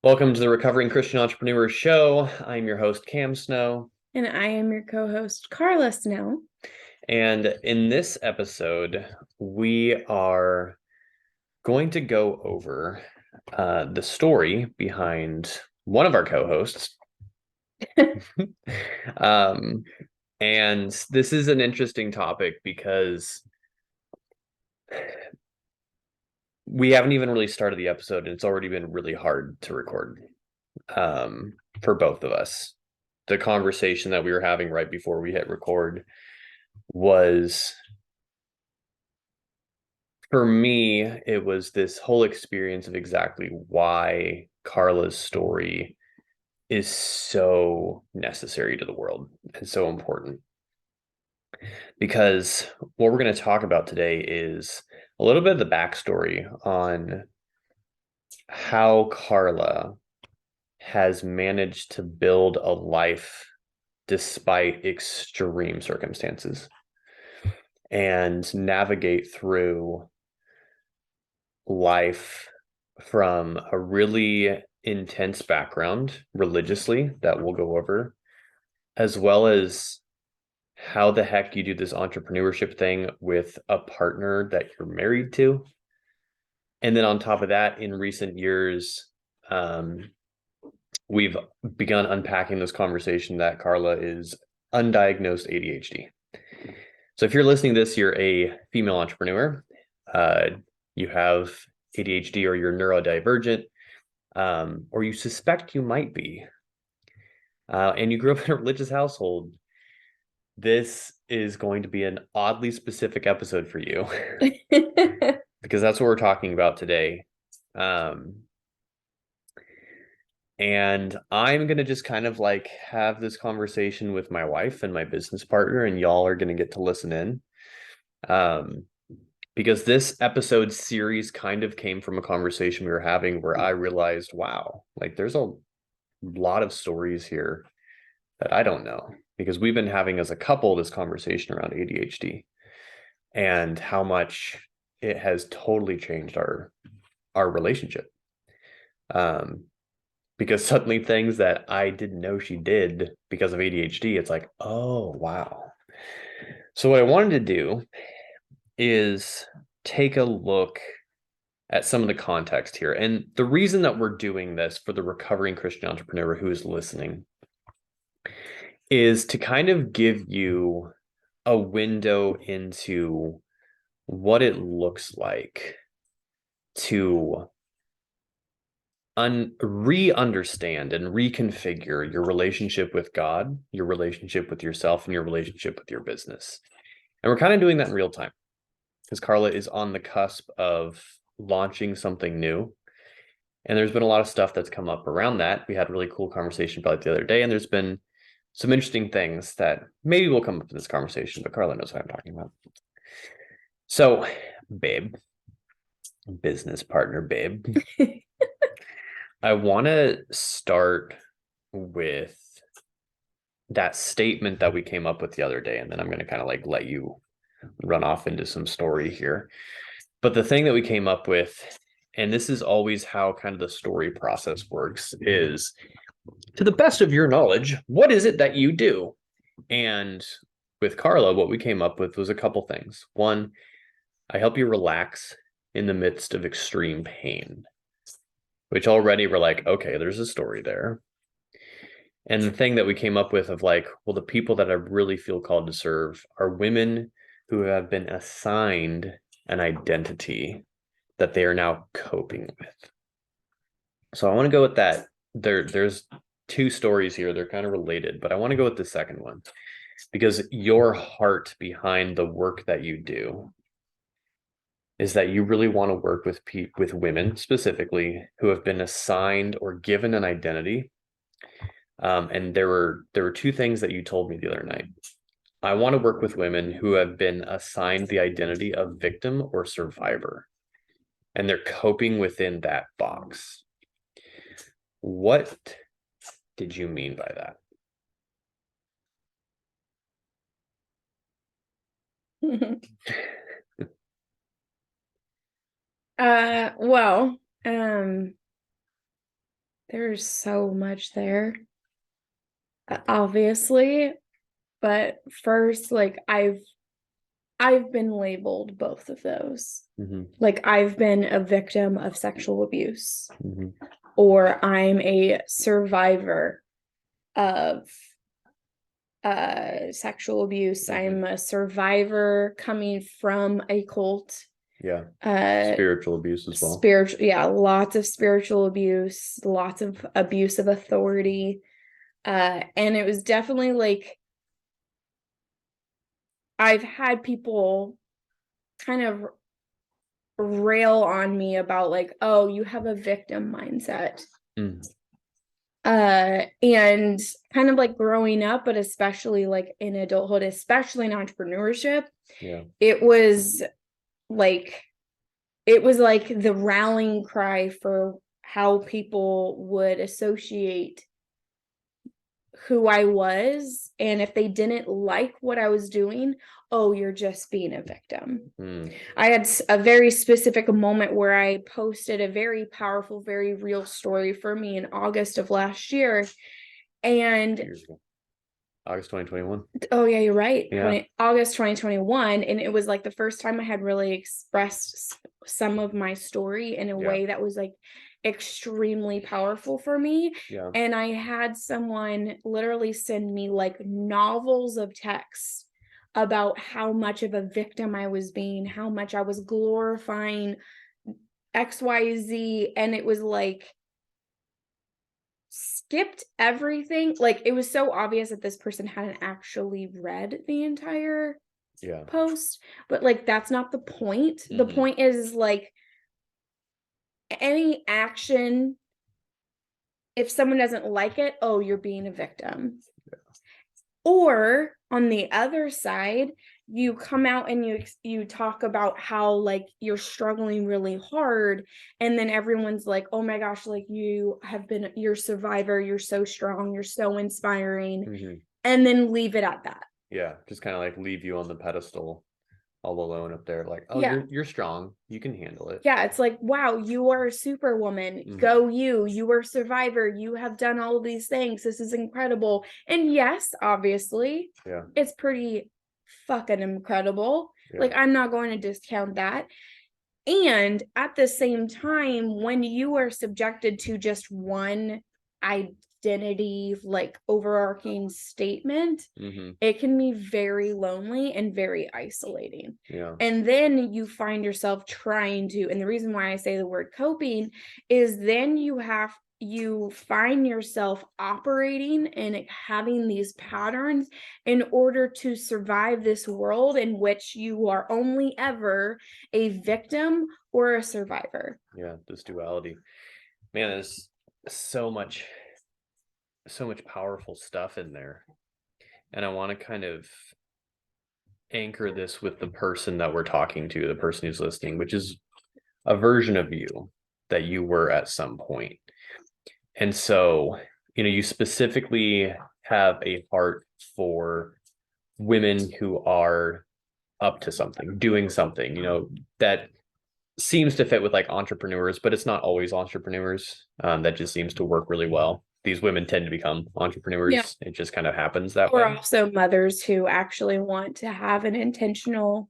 Welcome to the Recovering Christian Entrepreneur Show. I'm your host, Cam Snow. And I am your co-host, Karla Snow. And in this episode, we are going to go over the story behind one of our co-hosts. um, and this is an interesting topic because we haven't even really started the episode, and it's already been really hard to record for both of us. The conversation that we were having right before we hit record was, for me, it was this whole experience of exactly why Karla's story is so necessary to the world and so important. Because what we're going to talk about today is a little bit of the backstory on how Karla has managed to build a life despite extreme circumstances and navigate through life from a really intense background religiously that we'll go over, as well as how the heck you do this entrepreneurship thing with a partner that you're married to. And then on top of that, in recent years, we've begun unpacking this conversation that Karla is undiagnosed ADHD. So if you're listening to this, you're a female entrepreneur, you have ADHD or you're neurodivergent, or you suspect you might be, and you grew up in a religious household, this is going to be an oddly specific episode for you because that's what we're talking about today. And I'm going to just kind of like have this conversation with my wife and my business partner, and y'all are going to get to listen in. Because this episode series kind of came from a conversation we were having where I realized, wow, like there's a lot of stories here that I don't know, because we've been having as a couple this conversation around ADHD and how much it has totally changed our relationship. Because suddenly things that I didn't know she did because of ADHD, it's like, oh, wow. So what I wanted to do is take a look at some of the context here. And the reason that we're doing this for the recovering Christian entrepreneur who is listening is to kind of give you a window into what it looks like to re-understand and reconfigure your relationship with God, your relationship with yourself, and your relationship with your business. And we're kind of doing that in real time because Karla is on the cusp of launching something new. And there's been a lot of stuff that's come up around that. We had a really cool conversation about it the other day, and there's been some interesting things that maybe will come up in this conversation, but Karla knows what I'm talking about. So, babe, business partner, babe, I want to start with that statement that we came up with the other day, and then I'm going to kind of like let you run off into some story here. But the thing that we came up with, and this is always how kind of the story process works, is to the best of your knowledge, what is it that you do? And with Karla, what we came up with was a couple things. One, I help you relax in the midst of extreme pain, which already we're like, okay, there's a story there. And the thing that we came up with of like, well, the people that I really feel called to serve are women who have been assigned an identity that they are now coping with. So I want to go with that. There's two stories here. They're kind of related, but I want to go with the second one because your heart behind the work that you do is that you really want to work with women specifically who have been assigned or given an identity. And there were two things that you told me the other night. I want to work with women who have been assigned the identity of victim or survivor, and they're coping within that box. What did you mean by that? well, um, There's so much there, obviously. But first, like I've been labeled both of those. Like I've been a victim of sexual abuse, or I'm a survivor of sexual abuse. I'm a survivor coming from a cult. Yeah. Uh Spiritual abuse as well. Lots of spiritual abuse, lots of abuse of authority. And it was definitely like I've had people kind of rail on me about like, oh, you have a victim mindset. And kind of like growing up, but especially like in adulthood, especially in entrepreneurship, it was like the rallying cry for how people would associate who I was. And if they didn't like what I was doing, oh, you're just being a victim. I had a very specific moment where I posted a very powerful, very real story for me in August of last year. And August 2021. Oh yeah, you're right. Yeah. August 2021. And it was like the first time I had really expressed some of my story in a way that was like extremely powerful for me. Yeah. And I had someone literally send me like novels of text about how much of a victim I was being, how much I was glorifying XYZ. And it was like skipped everything. Like it was so obvious that this person hadn't actually read the entire post, but like that's not the point. The point is like any action, if someone doesn't like it, oh, you're being a victim. Or on the other side, you come out and you talk about how like you're struggling really hard, and then everyone's like, oh my gosh, like you're a survivor, you're so strong, you're so inspiring, and then leave it at that. Just kind of like leave you on the pedestal all alone up there, like, oh, you're strong, you can handle it. It's like, wow, you are a superwoman. Go you are a survivor, you have done all of these things, this is incredible. And yes, obviously it's pretty fucking incredible. Like I'm not going to discount that. And at the same time, when you are subjected to just one identity, like overarching statement, it can be very lonely and very isolating. And then you find yourself trying to, and the reason why I say the word coping is then you find yourself operating and having these patterns in order to survive this world in which you are only ever a victim or a survivor. This duality, man, there's so much powerful stuff in there. And I want to kind of anchor this with the person that we're talking to, the person who's listening, which is a version of you that you were at some point. And so, you specifically have a heart for women who are up to something, doing something, that seems to fit with like entrepreneurs, but it's not always entrepreneurs. That just seems to work really well. These women tend to become entrepreneurs. It just kind of happens that way. Or also mothers who actually want to have an intentional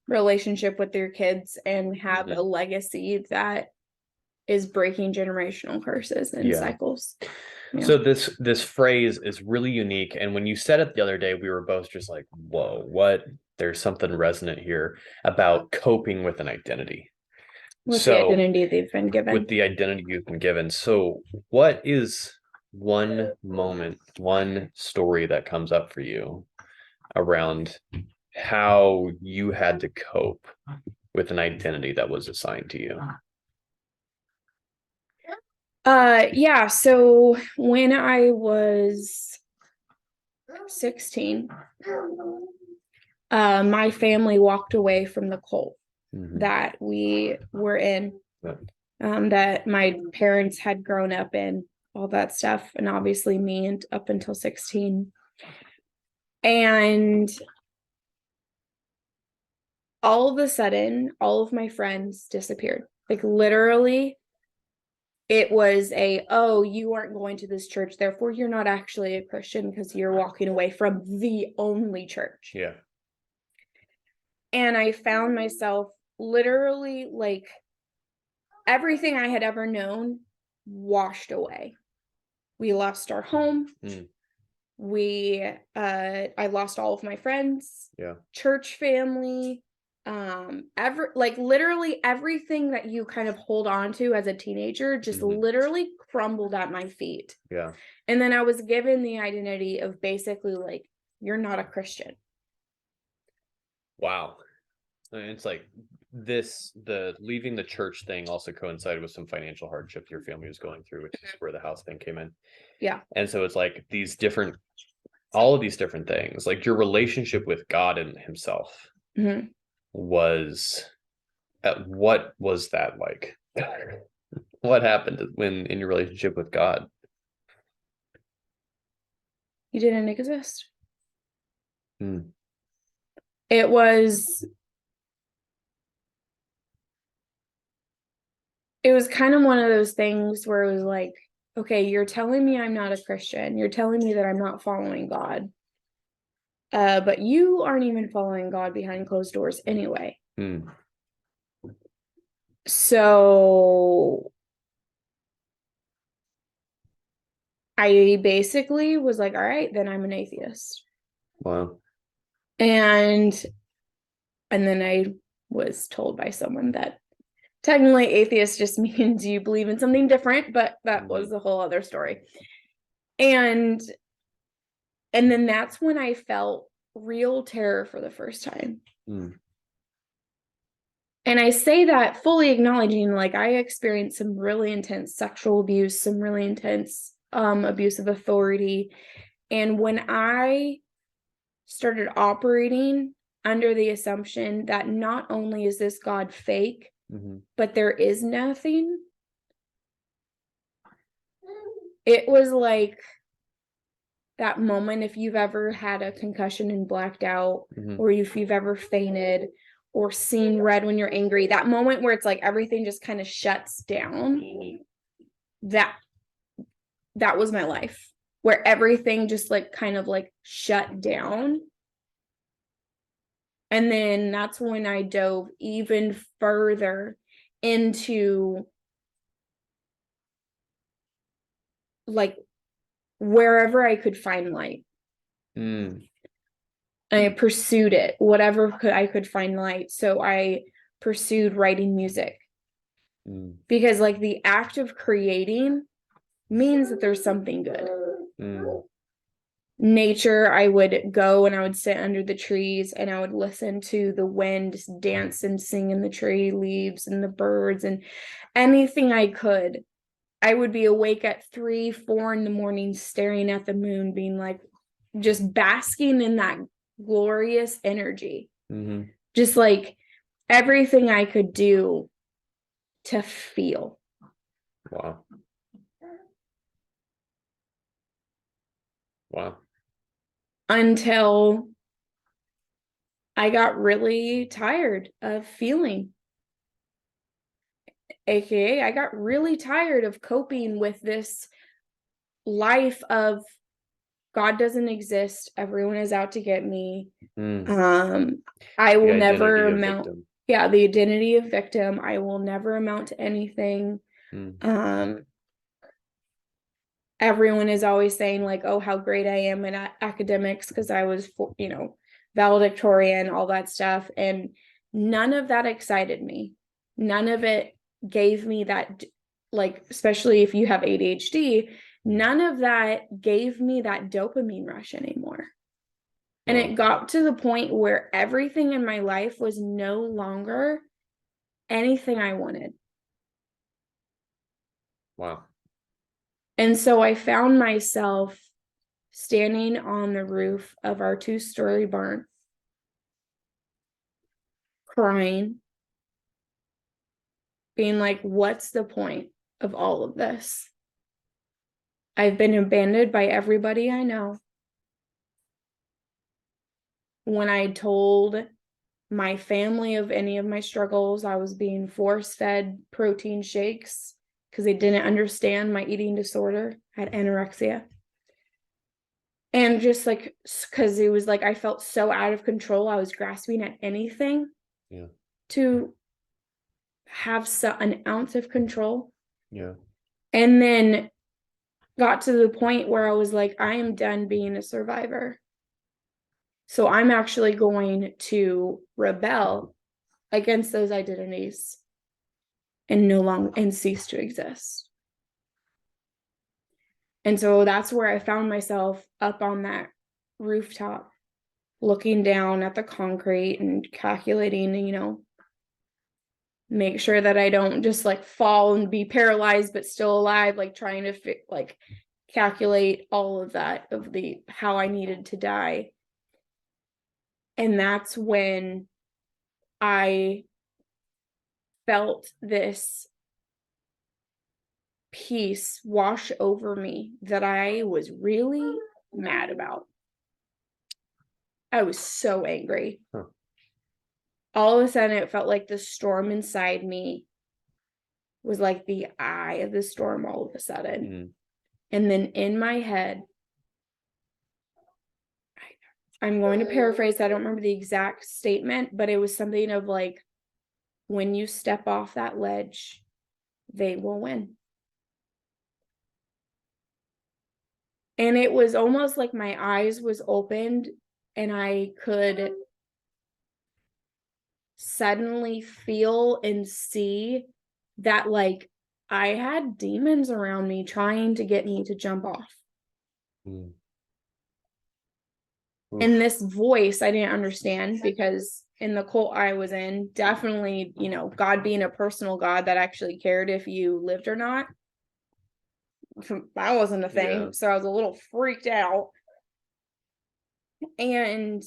relationship with their kids and have a legacy that is breaking generational curses and cycles. So this phrase is really unique. And when you said it the other day, we were both just like, whoa, what? There's something resonant here about coping with an identity. With the identity they've been given. With the identity you've been given. So what is one moment, one story that comes up for you around how you had to cope with an identity that was assigned to you? So when I was 16, my family walked away from the cult that we were in, that my parents had grown up in, all that stuff, and obviously me and up until 16. And all of a sudden, all of my friends disappeared. Like literally, it was oh, you aren't going to this church, therefore you're not actually a Christian because you're walking away from the only church. Yeah. And I found myself literally like everything I had ever known washed away. We lost our home. I lost all of my friends. Yeah. Church family. Literally everything that you kind of hold on to as a teenager just literally crumbled at my feet. Yeah. And then I was given the identity of basically like, you're not a Christian. Wow. And it's like the leaving the church thing also coincided with some financial hardship your family was going through, which is where the house thing came in. Yeah. And so it's like all of these different things, like your relationship with God and himself was, what was that like? What happened when in your relationship with God? He didn't exist. It was kind of one of those things where it was like, okay, you're telling me I'm not a Christian. You're telling me that I'm not following God. But you aren't even following God behind closed doors anyway. So I basically was like, all right, then I'm an atheist. Wow. And then I was told by someone that technically atheist just means you believe in something different, but that was a whole other story. And then that's when I felt real terror for the first time. And I say that fully acknowledging, like, I experienced some really intense sexual abuse, some really intense abuse of authority. And when I started operating under the assumption that not only is this God fake, but there is nothing, it was like that moment if you've ever had a concussion and blacked out, or if you've ever fainted or seen red when you're angry, that moment where it's like everything just kind of shuts down. That was my life, where everything just like kind of like shut down. And then that's when I dove even further into like wherever I could find light. I pursued it, whatever I could find light. So I pursued writing music, because like the act of creating means that there's something good. Nature, I would go and I would sit under the trees and I would listen to the wind dance and sing in the tree leaves and the birds and anything I could. I would be awake at 3, 4 in the morning, staring at the moon, being like, just basking in that glorious energy. Just like everything I could do to feel. Wow. Until I got really tired of feeling. AKA, I got really tired of coping with this life of God doesn't exist. Everyone is out to get me. I will never amount. Yeah, the identity of victim. I will never amount to anything. Everyone is always saying like, oh, how great I am in academics because I was, valedictorian, all that stuff. And none of that excited me. None of it gave me that, like, especially if you have ADHD, none of that gave me that dopamine rush anymore. And it got to the point where everything in my life was no longer anything I wanted. Wow. And so I found myself standing on the roof of our 2-story barn, crying, being like, what's the point of all of this? I've been abandoned by everybody I know. When I told my family of any of my struggles, I was being force-fed protein shakes because they didn't understand my eating disorder. I had anorexia. And just like, because it was like, I felt so out of control. I was grasping at anything to have an ounce of control. Yeah. And then got to the point where I was like, I am done being a survivor. So I'm actually going to rebel against those identities and cease to exist. And so that's where I found myself up on that rooftop, looking down at the concrete and calculating, make sure that I don't just like fall and be paralyzed, but still alive, like trying to calculate all of that, of how I needed to die. And that's when I felt this peace wash over me that I was really mad about. I was so angry. All of a sudden, it felt like the storm inside me was like the eye of the storm all of a sudden. And then in my head, I'm going to paraphrase, I don't remember the exact statement, but it was something of like, when you step off that ledge, they will win. And it was almost like my eyes was opened and I could suddenly feel and see that like I had demons around me trying to get me to jump off. And this voice I didn't understand, because in the cult I was in, definitely, God being a personal God that actually cared if you lived or not, that wasn't a thing. Yeah. So I was a little freaked out. And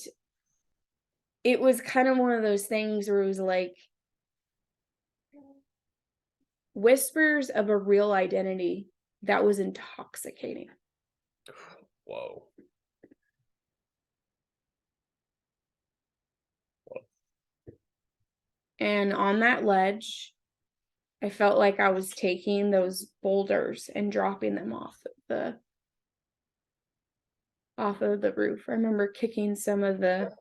it was kind of one of those things where it was like whispers of a real identity that was intoxicating. Whoa. And on that ledge, I felt like I was taking those boulders and dropping them off of the roof. I remember kicking some of the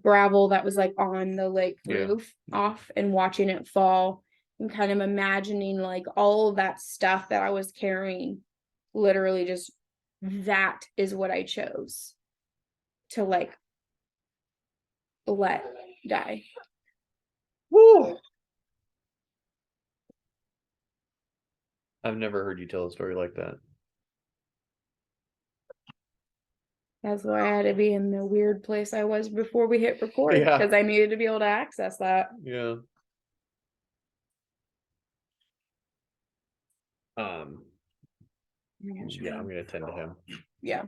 gravel that was like on the roof off and watching it fall, and kind of imagining like all of that stuff that I was carrying, literally just that is what I chose to let die. Woo! I've never heard you tell a story like that. That's why I had to be in the weird place I was before we hit record, because I needed to be able to access that. Yeah. Yeah, I'm gonna tend to him. Yeah.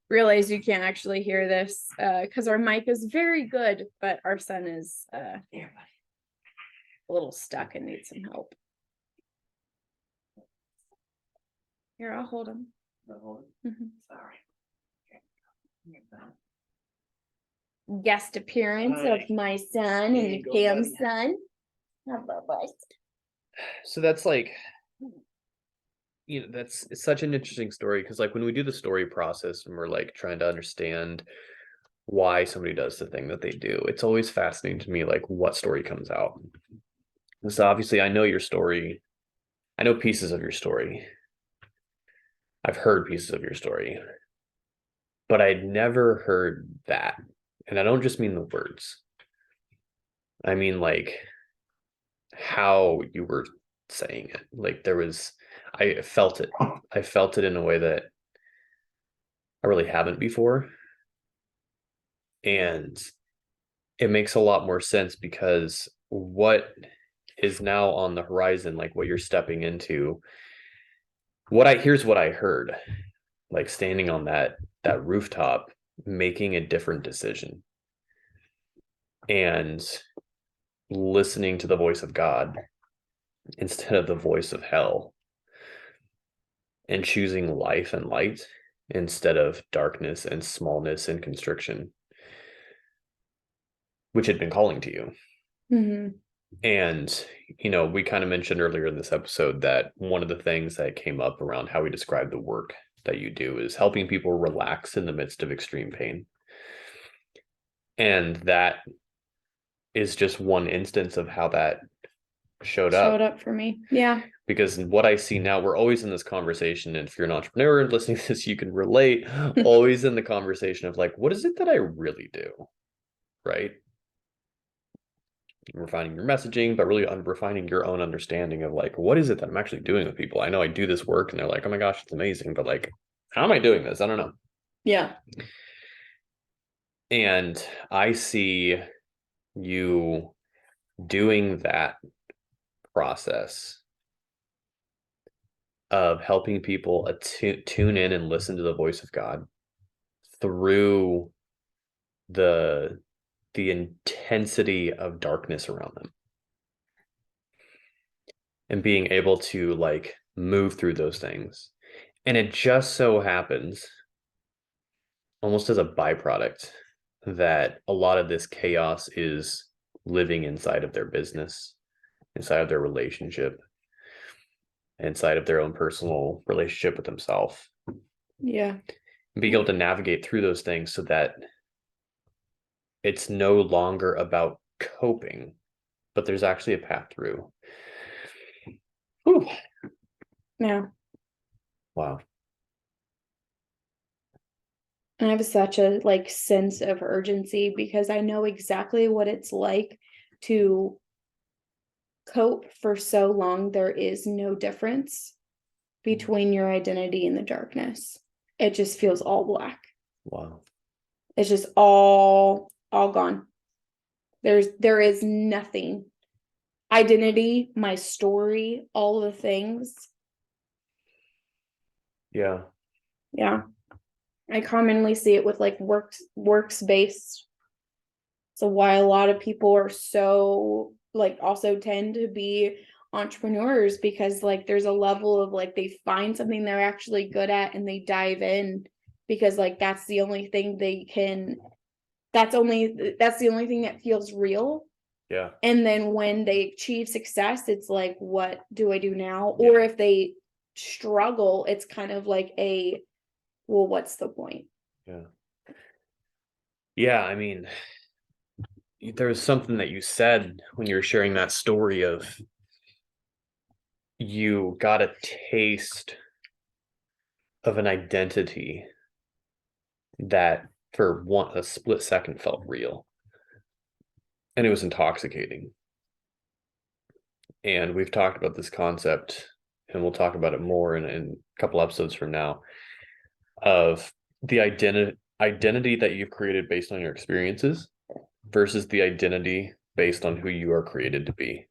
Realize you can't actually hear this because our mic is very good, but our son is a little stuck and needs some help. Here, I'll hold him. Mm-hmm. Sorry. Guest appearance of my son and Pam's son. So that's like, it's such an interesting story, because like when we do the story process and we're like trying to understand why somebody does the thing that they do, it's always fascinating to me like what story comes out. And so obviously I know your story. I know pieces of your story. I've heard pieces of your story, but I'd never heard that. And I don't just mean the words. I mean like how you were saying it. Like I felt it. I felt it in a way that I really haven't before. And it makes a lot more sense, because what is now on the horizon, like what you're stepping into, here's what I heard, like standing on that rooftop, making a different decision and listening to the voice of God instead of the voice of hell, and choosing life and light instead of darkness and smallness and constriction, which had been calling to you. Mm-hmm. And, we kind of mentioned earlier in this episode that one of the things that came up around how we describe the work that you do is helping people relax in the midst of extreme pain. And that is just one instance of how that showed up for me. Yeah. Because what I see now, we're always in this conversation. And if you're an entrepreneur listening to this, you can relate, always in the conversation of like, what is it that I really do? Right. Refining your messaging, but really refining your own understanding of like, what is it that I'm actually doing with people? I know I do this work and they're like, oh my gosh, it's amazing. But like, how am I doing this? I don't know. Yeah. And I see you doing that process of helping people tune in and listen to the voice of God through the intensity of darkness around them, and being able to like move through those things. And it just so happens, almost as a byproduct, that a lot of this chaos is living inside of their business, inside of their relationship, inside of their own personal relationship with themselves. Yeah. Being able to navigate through those things so that it's no longer about coping, but there's actually a path through. Whew. Yeah. Wow. I have such a like sense of urgency because I know exactly what it's like to cope for so long. There is no difference between your identity and the darkness. It just feels all black. Wow. It's just all gone. There is nothing. Identity, my story, all the things. Yeah. Yeah. I commonly see it with like works based. So why a lot of people are so like also tend to be entrepreneurs, because like there's a level of like they find something they're actually good at and they dive in because like that's the only thing they can, that's the only thing that feels real. Yeah. And then when they achieve success, it's like, what do I do now? Or if they struggle, it's kind of like well, what's the point? Yeah. Yeah. I mean, there's something that you said when you were sharing that story of you got a taste of an identity that for a split second felt real, and it was intoxicating. And we've talked about this concept, and we'll talk about it more in a couple episodes from now, of the identity that you've created based on your experiences versus the identity based on who you are created to be.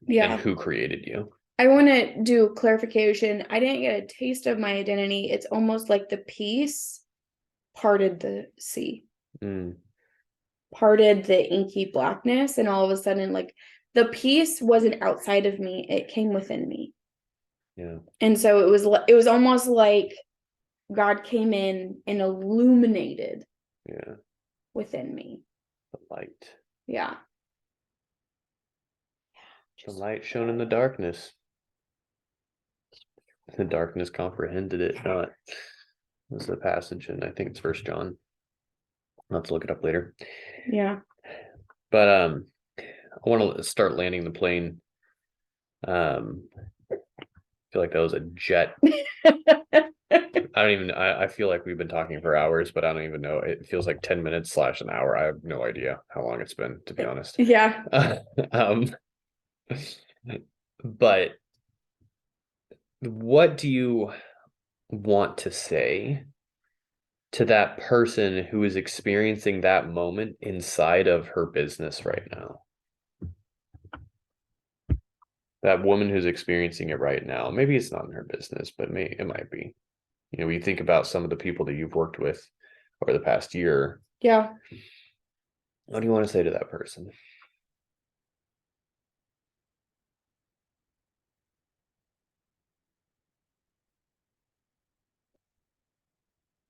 Yeah. And who created you. I want to do clarification. I didn't get a taste of my identity. It's almost like the peace parted the sea, parted the inky blackness, and all of a sudden, like the peace wasn't outside of me; it came within me. Yeah. And so it was almost like God came in and illuminated. Yeah. Within me. The light. Yeah. The light shone in the darkness. The darkness comprehended it not. This is the passage, and I think it's First John. I'll have to look it up later. Yeah. But I want to start landing the plane. I feel like that was a jet. I feel like we've been talking for hours, but I don't even know. It feels like 10 minutes / an hour. I have no idea how long it's been, to be honest. Yeah. But what do you want to say to that person who is experiencing that moment inside of her business right now? That woman who's experiencing it right now. Maybe it's not in her business, but it might be. We think about some of the people that you've worked with over the past year. Yeah. What do you want to say to that person?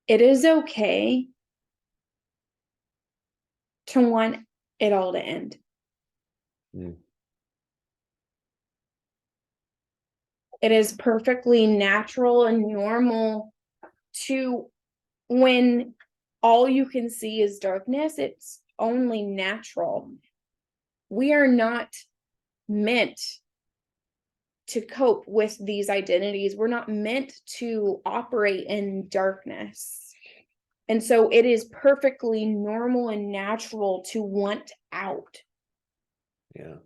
It is okay to want it all to end. It is perfectly natural and normal to, when all you can see is darkness, it's only natural. We are not meant to cope with these identities. We're not meant to operate in darkness. And so it is perfectly normal and natural to want out. Yeah.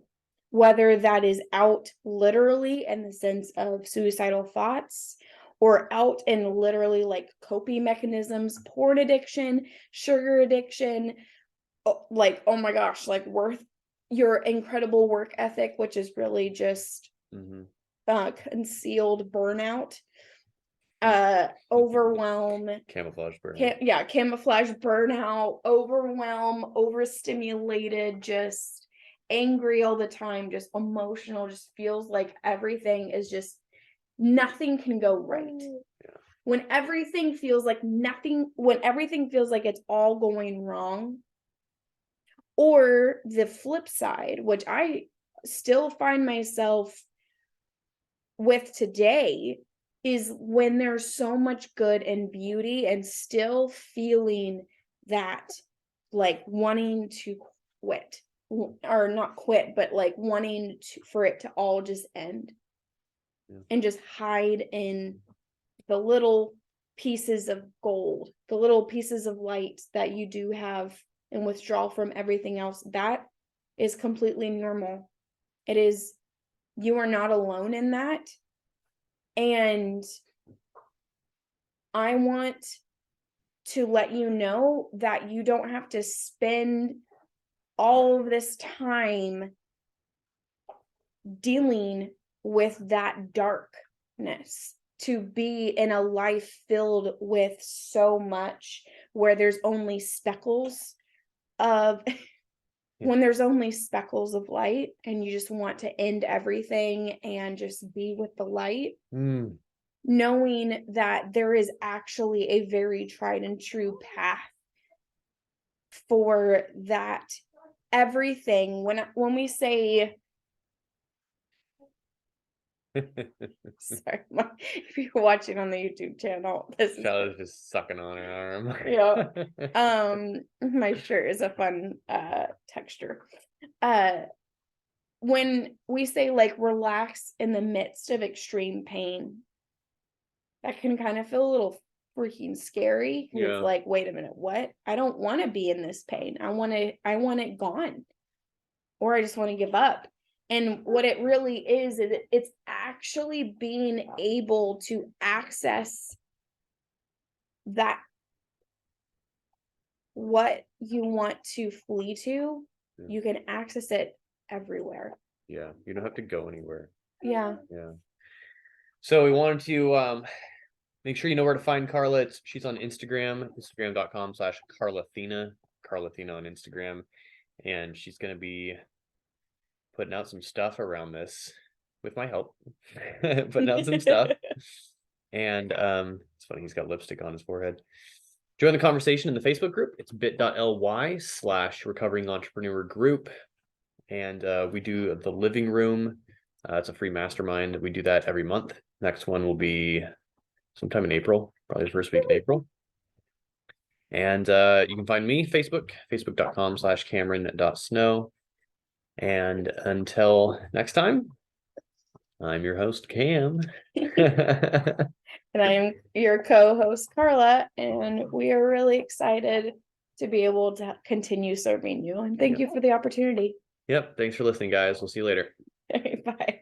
Whether that is out literally in the sense of suicidal thoughts, or out in literally like coping mechanisms, porn addiction, sugar addiction, like, oh my gosh, like your incredible work ethic, which is really just concealed burnout, overwhelm, camouflage burnout. Camouflage burnout, overwhelm, overstimulated, just angry all the time, just emotional, just feels like everything is just, nothing can go right. Yeah. When everything feels like it's all going wrong. Or the flip side, which I still find myself with today, is when there's so much good and beauty and still feeling that, like, wanting to quit, or not quit, but like wanting for it to all just end. And just hide in the little pieces of gold, the little pieces of light that you do have, and withdraw from everything else. That is completely normal. It is, you are not alone in that. And I want to let you know that you don't have to spend all of this time dealing with that darkness to be in a life filled with so much, where there's only speckles of when there's only speckles of light, and you just want to end everything and just be with the light. Knowing that there is actually a very tried and true path for that. Everything, when we say sorry, if you're watching on the YouTube channel, this is just sucking on her arm. My shirt is a fun texture. When we say like relax in the midst of extreme pain, that can kind of feel a little freaking scary. It's like, wait a minute, what? I don't want to be in this pain. I want it gone, or I just want to give up. And what it really is it's actually being able to access that, what you want to flee to. You can access it everywhere. Yeah, you don't have to go anywhere. Yeah. So we wanted to make sure you know where to find Karla. She's on Instagram, instagram.com/Karlathena, Karlathena on Instagram. And she's going to be putting out some stuff around this with my help, putting out some stuff. And it's funny, he's got lipstick on his forehead. Join the conversation in the Facebook group. It's bit.ly/recovering entrepreneur group. And we do the living room. It's a free mastermind. We do that every month. Next one will be sometime in April, probably the first week in April. And you can find me, facebook.com/Cameron.Snow. And until next time, I'm your host, Cam. And I'm your co-host, Karla. And we are really excited to be able to continue serving you. And thank you for the opportunity. Yep. Thanks for listening, guys. We'll see you later. Bye.